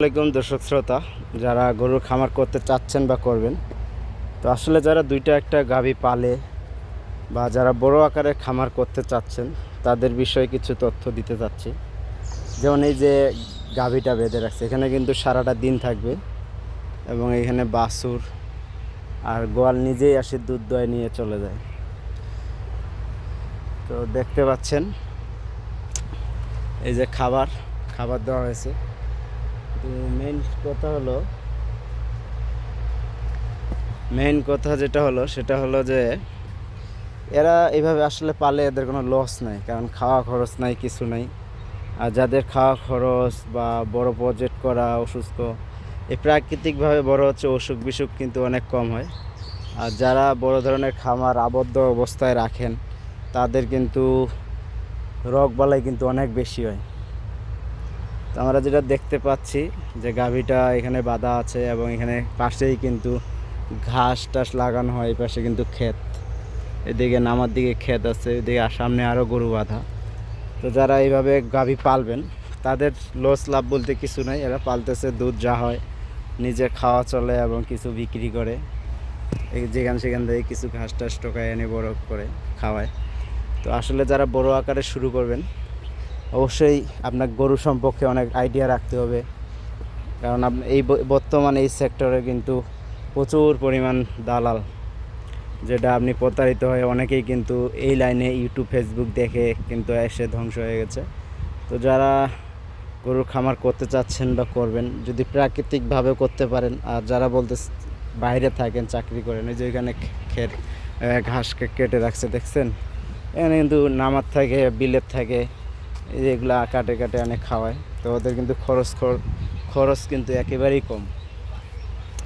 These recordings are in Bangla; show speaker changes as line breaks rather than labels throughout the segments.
আসসালামাইকুম দর্শক শ্রোতা, যারা গরুর খামার করতে চাচ্ছেন বা করবেন, তো আসলে যারা দুইটা একটা গাভী পালে বা যারা বড় আকারে খামার করতে চাচ্ছেন তাদের বিষয়ে কিছু তথ্য দিতে চাচ্ছি। যেমন এই যে গাভীটা বেঁধে রাখছে, এখানে কিন্তু সারাটা দিন থাকবে এবং এখানে বাছুর আর গোয়াল নিজেই আসে দুধ দয়ে নিয়ে চলে যায়। তো দেখতে পাচ্ছেন এই যে খাবার দেওয়া হয়েছে। তো মেইন কথা যেটা হলো সেটা হলো যে এরা এইভাবে আসলে পালে এদের কোনো লস নাই, কারণ খাওয়া খরচ নাই, কিছু নাই। আর যাদের খাওয়া খরচ বা বড় প্রজেক্ট করা অসুস্থ, এই প্রাকৃতিকভাবে বড় হচ্ছে, অসুখ বিসুখ কিন্তু অনেক কম হয়। আর যারা বড় ধরনের খামার আবদ্ধ অবস্থায় রাখেন তাদের কিন্তু রোগবালাই কিন্তু অনেক বেশি হয়। তো আমরা যেটা দেখতে পাচ্ছি যে গাভীটা এখানে বাঁধা আছে এবং এখানে পাশেই কিন্তু ঘাস টাস লাগানো হয়। এই পাশে কিন্তু ক্ষেত, এদিকে নামার দিকে ক্ষেত আছে, এদিকে সামনে আরও গরু বাঁধা। তো যারা এইভাবে গাভী পালবেন তাদের লস লাভ বলতে কিছু নাই। এরা পালতেছে, দুধ যা হয় নিজে খাওয়া চলে এবং কিছু বিক্রি করে, এই সেখান থেকে কিছু ঘাস টাস টোকায় এনে বড় করে খাওয়ায়। তো আসলে যারা বড় আকারে শুরু করবেন অবশ্যই আপনার গরু সম্পর্কে অনেক আইডিয়া রাখতে হবে, কারণ আপনি বর্তমানে এই সেক্টরে কিন্তু প্রচুর পরিমাণ দালাল, যেটা আপনি প্রতারিত হয়ে অনেকেই কিন্তু এই লাইনে ইউটিউব ফেসবুক দেখে কিন্তু এসে ধ্বংস হয়ে গেছে। তো যারা গরুর খামার করতে চাচ্ছেন বা করবেন, যদি প্রাকৃতিকভাবে করতে পারেন, আর যারা বলতে বাইরে থাকেন, চাকরি করেন, এই যে এখানে ক্ষেত ঘাস কেটে রাখছে দেখছেন, এখানে কিন্তু নামার থাকে, বিলের থাকে, এই যে এগুলো কাটে কাটে অনেক খাওয়ায়। তো ওদের কিন্তু খরচ কিন্তু একেবারেই কম।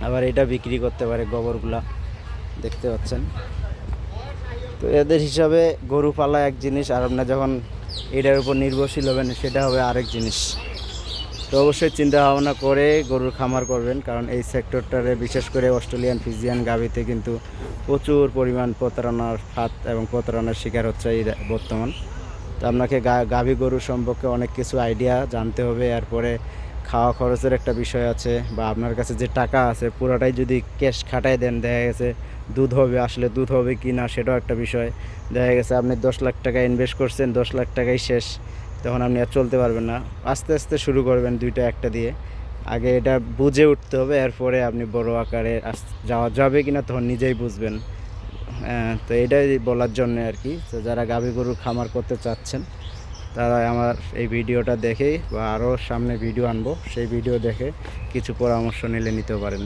আবার এটা বিক্রি করতে পারে গোবরগুলা, দেখতে পাচ্ছেন। তো এদের হিসাবে গরু পালা এক জিনিস, আর আপনার যখন এটার উপর নির্ভরশীল হবেন সেটা হবে আরেক জিনিস। তো অবশ্যই চিন্তা ভাবনা করে গরুর খামার করবেন, কারণ এই সেক্টরটারে বিশেষ করে অস্ট্রেলিয়ান ফ্রিজিয়ান গাভীতে কিন্তু প্রচুর পরিমাণ প্রতারণার ফাঁদ এবং প্রতারণার শিকার হচ্ছে এই বর্তমান। তো আপনাকে গাভী গরু সম্পর্কে অনেক কিছু আইডিয়া জানতে হবে। এরপরে খাওয়া খরচের একটা বিষয় আছে, বা আপনার কাছে যে টাকা আছে পুরোটাই যদি ক্যাশ খাটায় দেন, দেখা গেছে দুধ হবে, আসলে দুধ হবে কি না সেটাও একটা বিষয়। দেখা গেছে আপনি 10 লাখ টাকা ইনভেস্ট করছেন, 10 লাখ টাকাই শেষ, তখন আপনি আর চলতে পারবেন না। আস্তে আস্তে শুরু করবেন দুইটা একটা দিয়ে, আগে এটা বুঝে উঠতে হবে, এরপরে আপনি বড় আকারে যাওয়া যাবে কিনা তখন নিজেই বুঝবেন। তো এটাই বলার জন্য আর কি। তো যারা গাভী গরুর খামার করতে চাচ্ছেন তারা আমার এই ভিডিওটা দেখেই বা আরও সামনে ভিডিও আনবো, সেই ভিডিও দেখে কিছু পরামর্শ নিতে পারেন।